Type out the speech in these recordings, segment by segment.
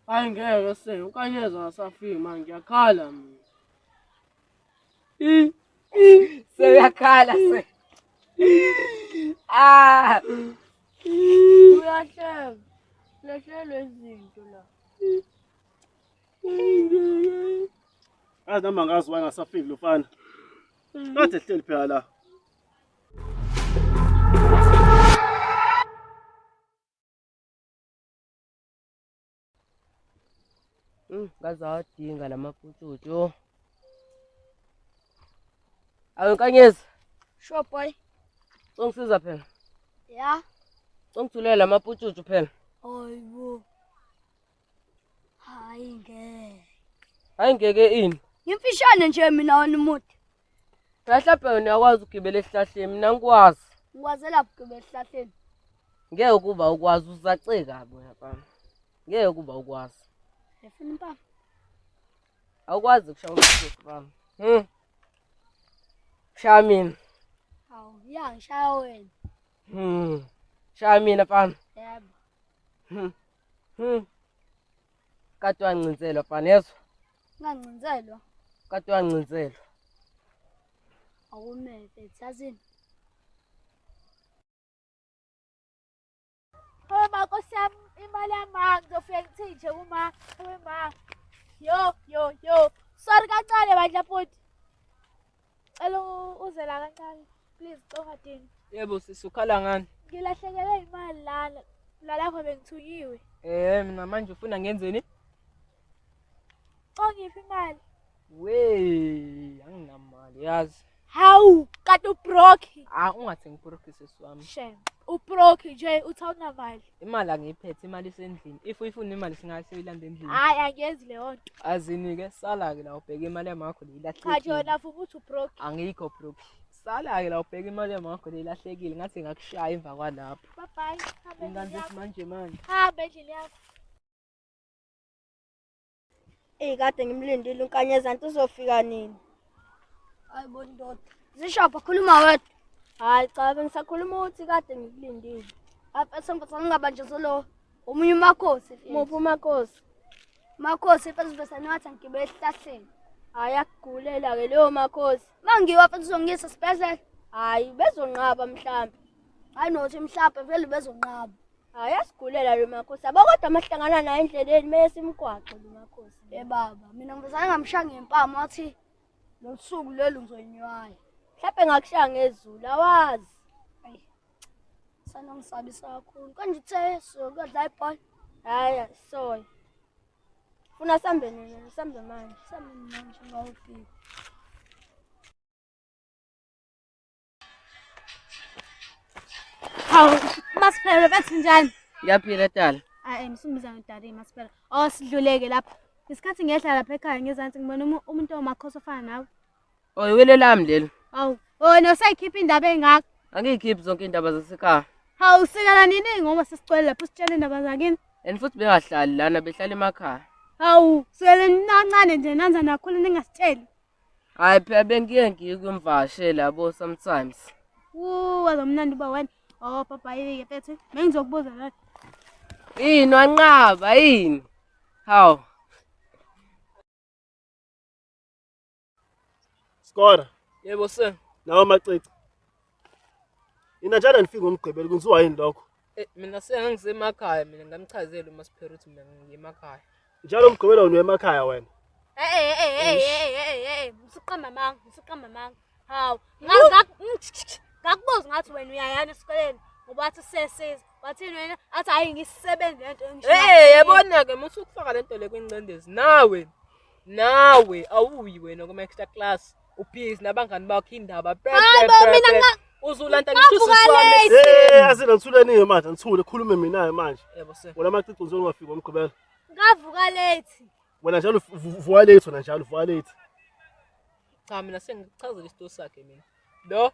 Hayi ngeke se unkanyeza asafiki manje ngiyakhala mina. Seyakhala se. Uyahleka. Lehlelwe izinto la. Azi noma ngazi wangasafiki lo mfana. Kade ehleli phela la. Ngazawadinga lamaphutshutshu. Awu Nkanyezi, Sure boy. ungisiza phela. Ya. Ungithulela lamaphutshutshu phela. Hayibo. Hayi ngeke. Hayi ngeke ini. Ngimfishane nje mina wena umuntu. Mhlawumbe uyakwazi ukugibela esihlahleni mina ngikwazi. Ngikwazela ukugibela esihlahleni. Ngeke ukuba ukwazi uzaceka bo yabana. Ngeke ukuba ukwazi. Efuna impama. Awukwazi kushaya umthetho bami. Shaya mina. Hawu, ya ngishaya wena. Shaya mina mfana. Yebo. Kade wancinzelwa mfana yezwa. Ngancinzelwa. Kade wancinzelwa. Awumele yazini. Uma Nkosi yami imali yama ngizofika ngithini nje uma yo sorry kancane bandla bhuti cela uze la kancane please ungadini Yebo sisukhala ngani? ngilahlekelwe imali la lapho bengithunyiwe Mina manje ufuna ngenzeni? ongiphi imali Anginamali yazi. hawu kade ubroke Ungathengi iphorokisi wami. shem ubroke nje uthi awunamali Imali angiyiphethe, imali isendlini. If uyifuna imali singayiselanda endlini. hayi angenzi leyo nto Azini ke sala ke la ubheka imali yamakho leyilahlekile. cha yona futhi uthi ubroke Angikho broke. Sala ke la ubheka imali yamakho leyilahlekile ngathi ngakushaya emva kwalapho. bye bye hambe Ingane endlini manje. hambe endlini yakho Kade ngimlindile unkanyeza nto uzofika nini? Hayibo ndoda. Zishapha khuluma wedwa. Hayi cha bengisakhuluma ukuthi kade ngikulindile. Apha sengifisa ngingabanjezelo omunye umakhosi. Muphi umakhosi? Makhosi phela sivesana wathi ngigibele esihlahleni. Hayi akugulela ke leyo makhosi. Mangiwa phela uzongisa esibhedlela. Hayi bezonqaba mhlambe. Hayi nothi mhlambe vele bezonqaba. Hayi asigulela lo makhosi. Abakodwa amahlangana naye endleleni mase imgwaqo lo makhosi. Baba, mina ngivesana ngamshaya ngempama wathi lo suku lelo ngizonywaya. Mhlawumbe ngakushaya ngezulu awazi. Hayi. Sanongisabisa kakhulu. Kanje uthe so kodla ibhola. Hayi soy. Funa sambe nini? Sambe manje. Sambe manje ngawufika. hawu masiphele bethi njani Ngiyaphila tala. msimbiza ngidari masiphela sidluleke lapha isikhathi ngiyehla lapha ekhaya ngezansi ngibona umuntu omakhosi ofana nawe Oyiwele lami leli. hawu wena usayikhipha indaba engaka Angiyikhiphi zonke indaba zasekhaya. hawu sikala nini ngoba sisicwele lapho sitshela indaba zakini And futhi bengahlali lana behlala emakhaya. hawu sikele nancane nje nanza nakhulu ningasitsheli Hayi phela bengiye ngikumvashela yabo sometimes. wazomnandi uba wena papa yike bethe bengizokubuza la Yini wanqaba yini? Hawu. Skora. Yebo sir. Nawo macici. Ina njalo nifika umgqibelo kunziwa yini lokho? Mina sengangisemakhaya mina ngamchazela uMasiphere ukuthi mina ngiyemakhaya. Njalo umgqibelo wenu emakhaya wena. Msuqamba manga hawu ngakubuza ngathi wena uyayana esikoleni ngoba athi sesiza wathini wena athi hayi ngisisebenze lento Yabona ke musu ukufaka lento le kwencendezi nawe awuyi wena kuma extra class ubhizi nabangani bakho indaba uzulanda ngishusi wami Asina nthuleni manje nthule khulume mina manje. Yebo sir. Wena macici uzongafika umgqibelo. ngavuka late Wena njalo vuka late wena njalo vuka late. Cha mina sengichazela isito sakhe mina. Lo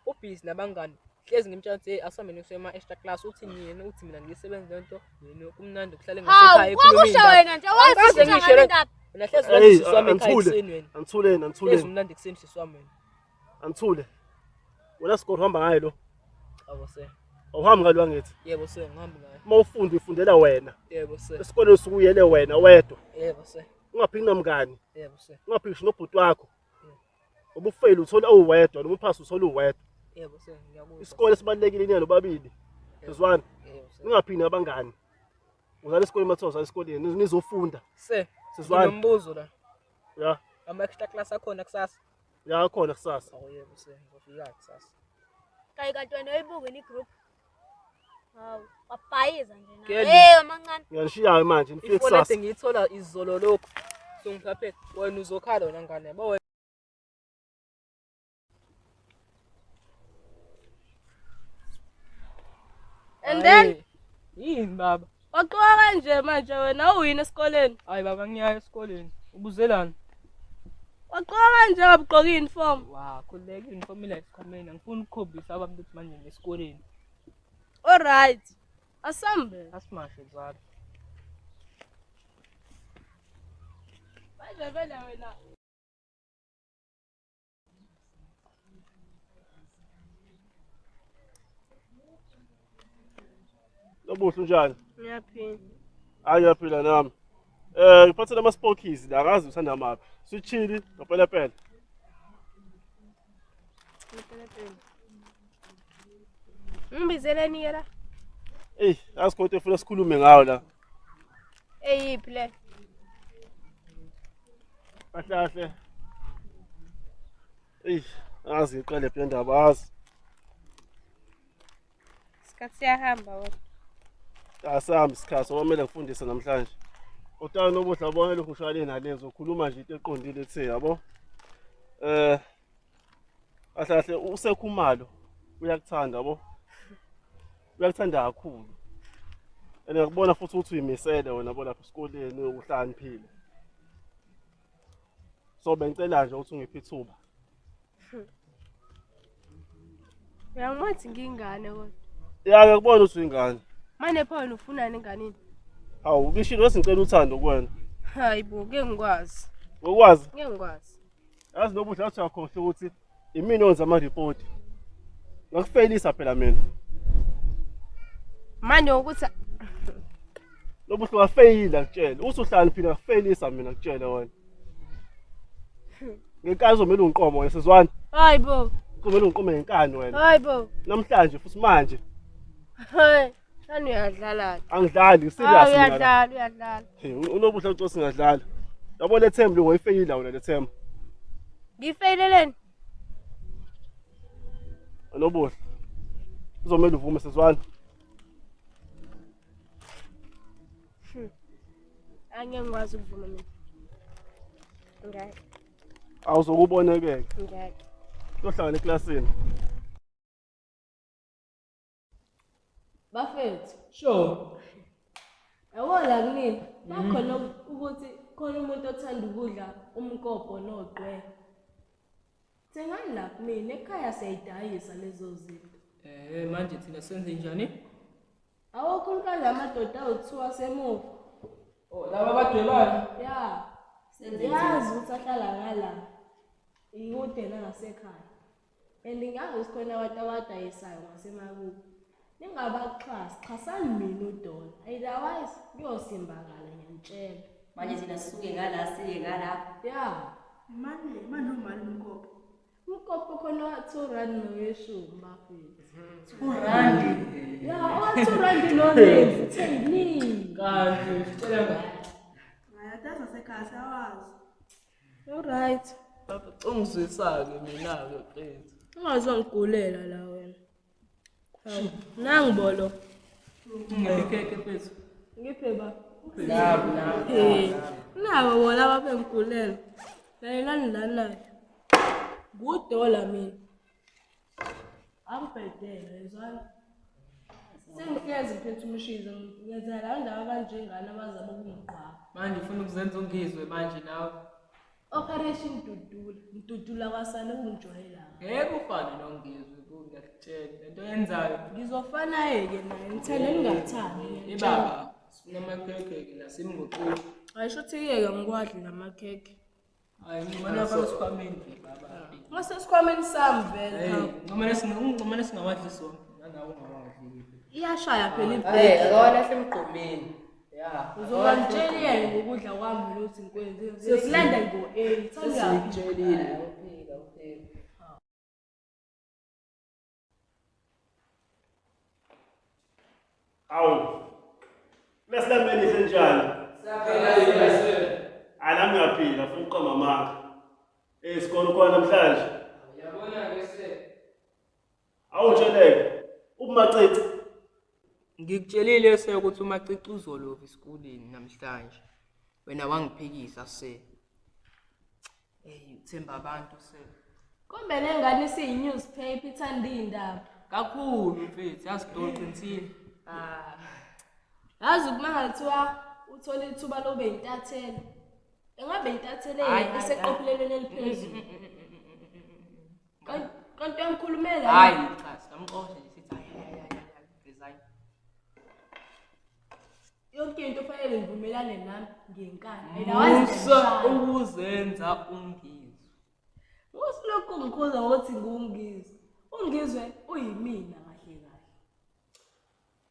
ubhizi nabangani hlezi ngimtshela ukuthi asamene kusema extra class uthi yena uthi mina ngisebenza lento yena kumnandi ukuhlale ngasekhaya ekhuluma indaba wena nje wathi ngishela indaba wena hlezi manje siswami ekhaya ekseni wena Anthule hlezi umnandi ekseni siswami wena Anthule. Wena Skora uhamba ngayo lo. Abo sir. Awuhambi ngalo ngithi. Yebo sir ngihamba ngayo. Uma ufunda ufundela wena. Yebo sir. Esikoleni usuyele wena wedwa. Yebo sir. Ungaphiki nomngani. Yebo sir. Ungaphiki nobhuti wakho. Ubufeyili uthola uwedwa noma uphasa uthola uwedwa. Yebo sir, ngiyakuzwa. Isikole sibalekile nina nobabili. Sizwana. Yebo sir. Ungaphiki nabangani. Uzala esikoleni mathoza esikoleni nizofunda. Sir, Sizwana. nginombuzo la. Ya. Ama-extra class akhona kusasa? Ya khona kusasa. Oh yebo sir, ngizofika kusasa. Kanti wena uyibuke ni group. Hawu, wabhayiza nje na. Kelly. Amancane. Ngiyanishiya manje nifike Ifoni kusasa. ade ngiyithola izolo lokho. So ngiphaphele, wena uzokhala wena ngane. Yabo And then yini baba? waqoka kanje manje wena uyini esikoleni? Hayi baba ngiyaya esikoleni. Ubuzelani? Waqoka kanje ngabugqoka uniform. Wa, khuleka uniform ila esikhwameni. Angifuni ukukhombisa abantu ukuthi manje ngesikoleni. All right. Asambe. Asimashe zalo. Manje vele wena. Lobuhle njani? Ngiyaphila. Ngiyaphila nami. Ngiphathela ama-spokes la akazi uthanda maphi. Sitshili nopelepele. Ngibizeleni yena. Asikhothi efuna sikhulume ngawo la. Eyiphi le? Kahle. Azi iqale phe ndaba azi. Isikhathi siyahamba wena. Asahambi isikhathi okwamele ngifundise namhlanje. Utana nobuhle abone lokhu ushayele nalezo ukhuluma nje into eqondile ethe yabo. Kahle usekhumalo uyakuthanda yabo. Uyakuthanda kakhulu. Ngiyakubona futhi ukuthi uyimisele wena bo lapha esikoleni uhlaniphile. So bengicela nje ukuthi ungiphe ithuba. Uyangwathi ngingane kodwa. Ya ngiyakubona ukuthi uyingane. Manje pho wena ufunani enganini? Hawu ukishilo esingicela uthando kuwena. Hayibo, ngeke ngikwazi. Ngokwazi? Ngeke ngikwazi. Yazi nobuhle athi uyakhohle ukuthi imini onza ama-report. Ngakufeyilisa phela mina. Manje ukuthi Lobuhle wafeyila kutshela. Usuhlaniphile ngakufeyilisa mina kutshela wena. Ngenkani uzomela ungiqomo wena sizwana. hayibo. Kumele ungiqome ngenkani wena. Hayibo. Namhlanje futhi manje. Hey, nani uyadlala? Angidlali serious mina. Uyadlala. Unobuhle uthi singadlala. Yabo le thembu ngoyifeyila wena le thembu. Ngifeyileleni? Unobuhle. Uzomela uvume sizwana. Angeke ngikwazi ukuvuma mina. Ngeke. Awuzokubonekeke. Ngeke. Uyohlangana eklasini. Bafethu, Sure. yabona kunini? Bakhona ukuthi khona umuntu othanda ukudla umkopho noqwe. Thengani lapha mina ekhaya siyayidayisa lezo zinto. Manje thina senze njani? Awukhulukazi amadoda awuthiwa asemuva. Oh, laba badwebana. Ya. Yazi ukuthi ahlala ngala. Ikude nangasekhaya. And ngingazi khona abantu abadayisayo ngasemakubo. Ningabaxhasi, xhasani mina uDola. Otherwise kuyosimbakala ngiyantshela. Manje thina sisuke ngala siye ngala. Ya. Manje umali umkopho. Umkopho khona wa2 noyeshumi bafethu. R2. Ya, wa2 nonefu thini. Kanti sicela ngani? Ngayataza sekhaya sawazi. All right. Baba ungizwisake mina ke qedza. Ungazongigulela la wena. Hawu, nangibolo. Ngiyikeke phethu. Ngiphe ba? Nabu. Nabo bona ababengigulela. Layelani lana. NguDola mina. Angibhedele yezwana. Sengihlezi ngiphethe umshizo ngiyenzela la ndawo abanjengana abazama ukungiqhwa. Manje ufuna ukuzenza ungizwe manje nawe. Operation Dudula kwasana ungijwayela. Ngeke ufane nongizwe ngiyakutshela. Lento yenzayo. Ngizofana yeke naye ngithanda ningathandi. Baba, sinamakhekhe nasemngocweni. Ayisho ukuthi-ke ngikwadli lamakhekhe. Hayi ngimana lapha esikhwameni baba. Ngasesikhwameni sami vele. Hey, ngomane singawadli sona. Nanawe ungawadli. Iyashaya phela Hey, ibheki. akawala semgqomeni. Yeah. Uzongitshela ngokudla kwami ukuthi ngikwenze. Sesilanda ngo-8. Sesikutshelile awuphika awuphika. Awu. Lesilambeni senjani? Nami ngiyaphila futhi uqamba amanga. Isikole khona namhlanje. Uyabona ke se. Awutsheleke. Ubumacici. Ngikutshelile se ukuthi umacici uzolova esikoleni namhlanje. Wena wangiphikisa se. Uthemba abantu se. Kumbe nengane isiyi-newspaper ithanda iy'ndaba. Kakhulu mfethu yasidoli qinisile. Yazi uma ngathiwa uthola ithuba lobe intatheli. Engabe intatheli iseqophelelweni eliphezulu. Kanti uyamkhulumela? Hayi cha, sikamxosha nje sithi design. Yonke into fanele ngivumelane nami ngenkani. Musa ukuzenza ungizwe. Usilokhu ngikhuza ukuthi ngungizwe. Ungizwe uyimina kahle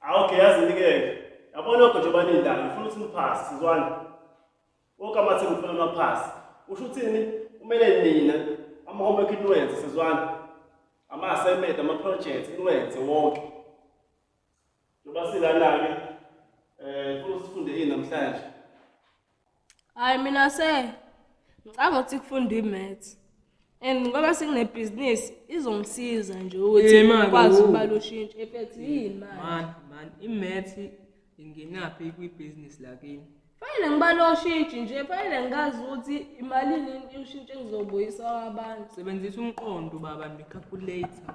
kahle. Okay, yazini-ke. Yabona lokho nje banindaba ngifuna ukuthi niphase sizwana. Wonke amathembu ufuna amaphasi. Usho uthini? Kumele nina ama-homework niwenze sizwana. Ama-assignment, ama-projects niwenze wonke. Njoba silana-ke ufuna ukuthi sifunde yini namhlanje? Hayi mina ngicanga ukuthi kufunda i-maths. And ngoba senginebhizinisi izongisiza nje ukuthi ngikwazi ukubala ushintsho efethi yini manje. Man, i-maths ingenaphi kwi-business lakini. Fanele ngibala ushintsho nje, fanele ngazi ukuthi imalini ushintsho engizobuyisa abantu. Sebenzisa umqondo baba ne-calculator.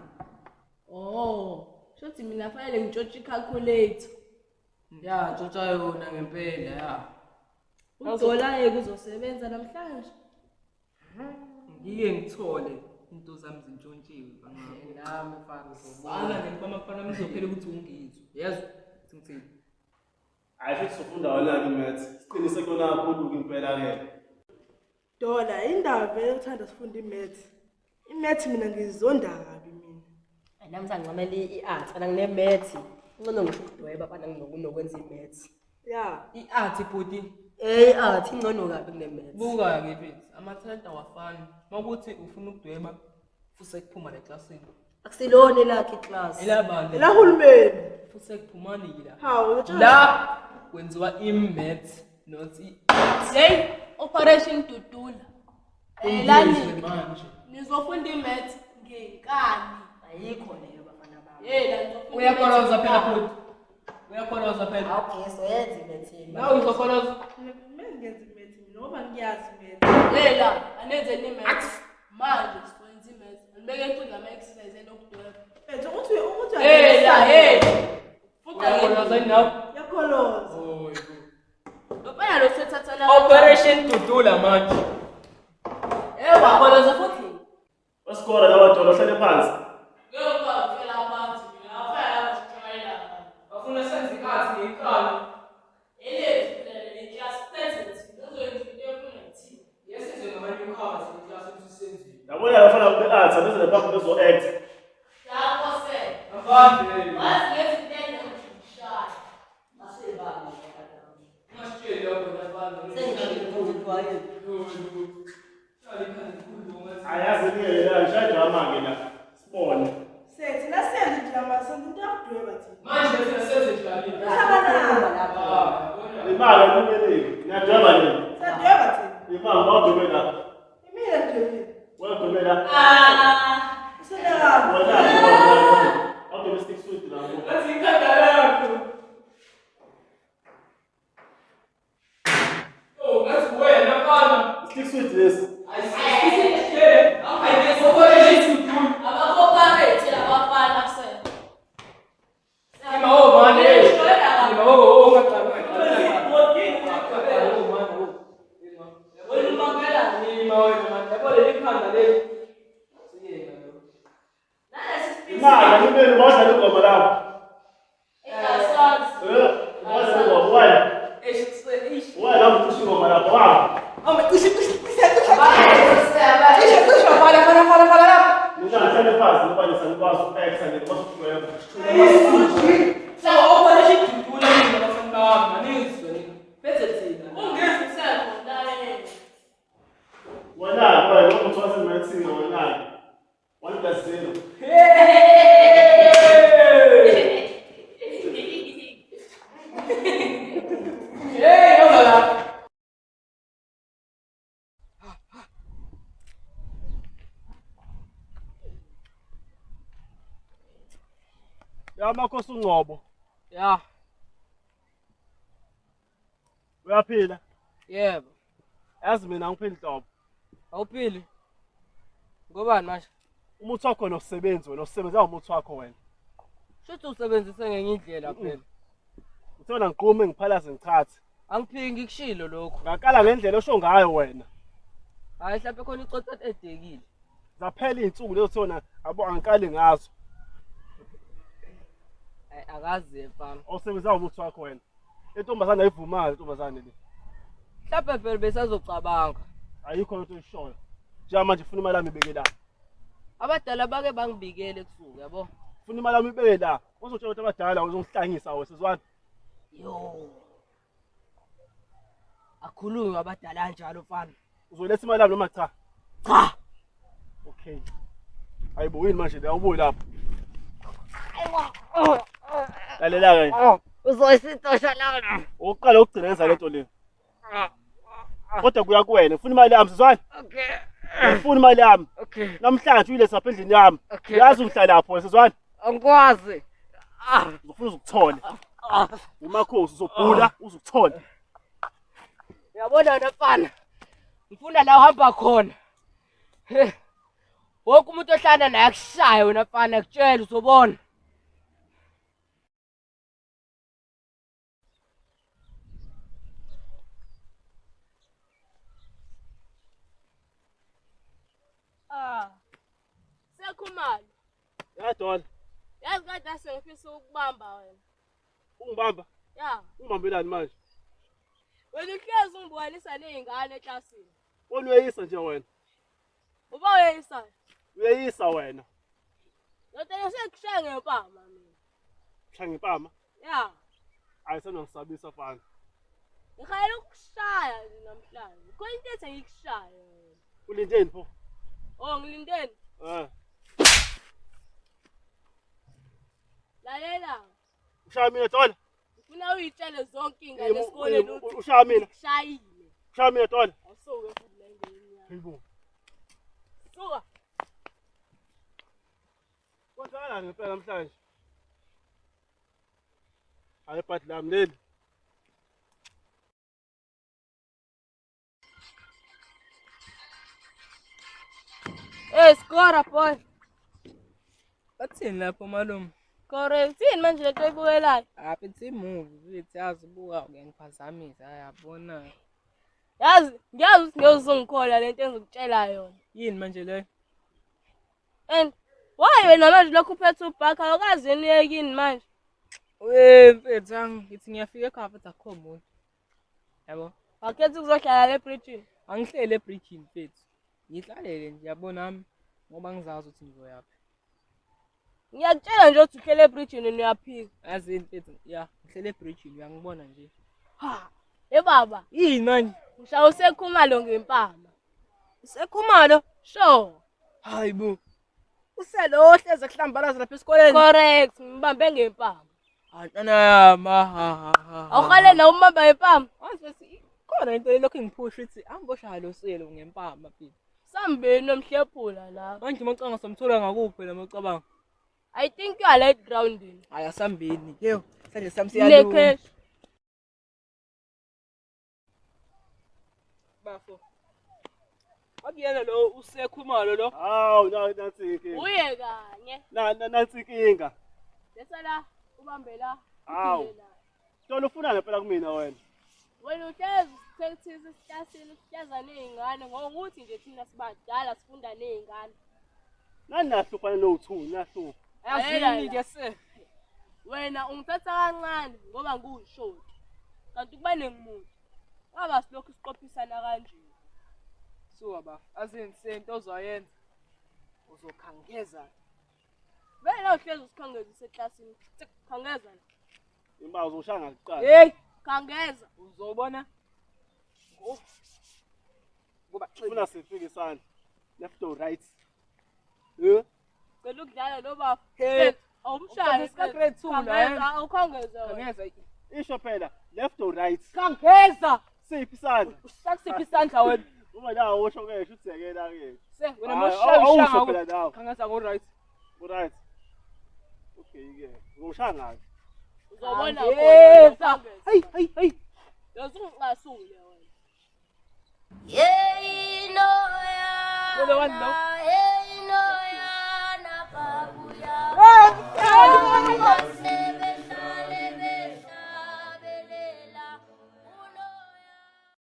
Shothi mina fanele ngitshontshe i-calculator. Ya, tshontsha yona ngempela ya. UDola kuzosebenza namhlanje. Ngike ngithole into zami zintshontshiwe nami mfana zobona ngempamafana mizophela ukuthi ungizwe. Yezwa ngithini? Hayi futhi sifunda wona i-maths. Siqinise kona kakhulu impela ke. Dola indaba vele uthanda sifunde i-maths. I-maths mina ngizonda kabi mina. Nami sangincamela i-art, ana ngine-maths. Ngcono ngisho ukudweba bana nginokwenza i-maths. Ya. I-art body. I-art ingcono kabi kune-maths. Buka ke mfethu, ama-talent awafani. Makuthi ufuna ukudweba futhi sekuphuma leclassini. Akusilona lakhe iclass. Elabani. Elahulumeni. Futhi sekuphumani la. Hawu, La kwenziwa i-maths not i-art. Hey, Operation Dudula. Lani manje. nizofunda i-maths ngenkani. Ayikho leyo bafana bami. La nizofunda. Uyakholoza phela futhi. Uyakholoza phela. Okay, so yenza i-maths. Nawe uzokholoza. Mina ngenza i-maths mina ngoba ngiyazi i-maths. La anenze i-maths. Manje siwenza i-maths. Ngibeke enkundla ama-exercise elokudweba. Ukuthi Uyakholoza inawo. yakholoza. Oh, Lopaya lo sethathana. Operation Dudula manje. Wakholoza futhi. Wesikole lawa Dola hlale phansi. Ngiyokwazi ukela phansi mina. Afaya abasijwayela. Bafuna senze i-art ngekhaya. Elethu phela le class present. Ngizoyenza into efuna ngithini. Yesizwe ngama-newcomers in-class ekusenzile. Yabona abafana be-art abeze lapha bezo-act. Yakho se. Abanye. Wazi ngezinto engishaya. Masebani. Ungasitsheli lokho labanye. Sengishilo Ayazi-ke la ngishaya drama-ke la. Sibone. Sethi nasenze nje amasenze into yakudweba thina. Manje thina senze dlalile. Imali kumele ngiyadweba nini? Sadweba thina. Imali wadwebela. Imina ndwebile. Wadwebela. Usenekani. Wena wadwebe stick suit la. Ngathi ikhanda lakho. Oh, ngathi wena mfana. Stick suit lesi. Ayisishiyele. Ayisishiyele Dudula. Abakoparate labafana se. Ima o mane. Ngishayela Ima o ngaqala. Olumakela. Ima wena manje. Yabo leli khanda leli. Siyeka lo. Imali kumele badlale ingoma lapho. Egasazi. Badlale ingoma. Why? Eish. Why la mtushingo mara kwa? Ama qishi. Hey, yola. Ya makhosi uNgcobo, Ya, uyaphila? yebo. Yazi mina ngiphila Nhlobo. Awuphili. Ngobani manje? Umuthi wakho nosebenzi wena, usebenza umuthi wakho wena. Shothi usebenzise ngenye indlela phela. Uthona ngiqume ngiphalaze ngichathe. Angiphiki ngikushilo lokho. Ngaqala ngendlela osho ngayo wena. Hayi mhlawumbe khona icocot edekile. Zaphela izinsuku lezo thona abo angikali ngazo. Akazi mfana. Awusebenza umuthi wakho wena. Intombazana ayivumayo intombazane le. Mhlawumbe vele besazocabanga. Ayikho into eshoyo. Njengoba manje ufuna imali yami ibeke la. Abadala bake bangibikele ebusuku yabo. Ufuna imali yami ibeke la. Uzotshela ukuthi abadala uzongihlangisa wesizwana. Yo. Akhulunywa abadala njalo mfana. Uzoletha imali yami noma cha? Cha. Okay. Ayibo yini manje la ubuyi lapha? Lalela ke. Uzoyisitosha la. Uqala ukugcina yenza lento le. Kodwa kuya kuwena, ufuna imali yami sizwana? Okay. Ufuna imali yami. Okay. Namhlanje uyile sapha endlini yami. Uyazi ngihlala lapho sizwana? Angikwazi. Uzofuna ukuthola. Umakhosi uzobhula uzukuthola. Uyabona wena mfana. Ngifuna la uhamba khona. Wonke umuntu ohlala naye akushaya wena mfana akutshela uzobona. Sekhumalo. Yadola. Yazi kade asengifisa ukubamba wena. Ungibamba? Ya. Ungibambelani manje? Wena uhlezi ungibukanisa nezingane eklasini. Wona uyayisa nje wena. Uba uyayisa. Uyayisa wena. Ngicela sekushaya ngempama mina. Shanga impama. Ya. Ayisenongisabisa mfana. Ngikhayela ukushaya nje namhlanje. Khona into ethi ngikushaya wena. Ulindeni pho? Oh ngilindeni. Lalela. Ushaya mina Dola. Ufuna uyitshele zonke ingane esikoleni ukuthi ushaya mina. Shayile. Ushaya mina Dola. Awusuke futhi la endlini yami. Hayibo. Suka. Kwenzakala ngempela namhlanje. Hayi bhadi lami leli. Skora boy. Bathini lapho malume? Correct. Yini manje lento oyibukelayo? Apha ithi movie uthi yazibuka ngiyaphazamisa yabona. Yazi, ngiyazi ukuthi ngiyozongikhola lento engizokutshela yona. Yini manje le? And why wena manje lokhu uphethe ubhakha awukazi yini uyekini manje? Mfethu ngithi ngiyafika ekhaya futhi akukho muntu. Yabo? Wakhetha ukuzohlala le bridge. Angihlele ebridge mfethu. Ngihlalele nje yabona nami ngoba ngizazi ukuthi ngizoyaphi. Ngiyakutshela nje ukuthi uhlele ebridge uyaphika. Yazi mfethu, ya, ngihlele ebridge uyangibona nje. Ha, baba. Yini manje? Ngishaya usekhumalo ngempama. Usekhumalo? Sure. Hayibo. Uselo ohleze kuhlambalaza lapha esikoleni. Correct, ngibambe ngempama. Antana ma. Awukhale na umamba ngempama? Wazi khona into lokho ngiphusha ithi angiboshaya lo selo ngempama phela. Sambeni nomhlephula la. Manje macanga somthola ngakuphi phela macabanga. I think you are late grounding. Hayi asambeni. Yebo, sanje samsiyalunga. Lekhe. Bafo. Akuyena lo usekhumalo lo. Hawu nansi inkinga. Uye kanye. Nansi inkinga. Lesala ubambe la. Hawu. Tolo ufuna ngempela kumina wena. Wena uhlezi sekuthisa isitasini siyaza nezingane ngokuthi nje thina sibadala sifunda nezingane. Nani nahlupha no2 nahlupha. Ayazini ke se. Wena ungithatha kancane ngoba ngiyishoti. Kanti kuba nengimuntu. Waba silokhu siqophisana kanje. Suka ba. Azini sento ozoyenza. Uzokhangeza. Wena uhlezi usikhangeza eseklasini. Khangeza. Imba uzoshanga kuqala. Hey, khangeza. Uzobona. Ngoba Ufuna sifike isandla. Left or right? Cela ukudlala lo baba. Hey, awumshaya isikhathi grade 2 la. Awukhangeza wena. Khangeza. Isho phela left or right. Kangeza. Siphi isandla? Sakusiphi isandla wena? Uma la usho ke sho usekela ke. Se wena Awusho moshaya phela nawe. Kangeza go right. Right. Okay ke. Ngoshaya ngayo. Uzobona Kangeza. Hey. Yazungicasule wena. Wena wani lo? Hey, no, ya, na babuya.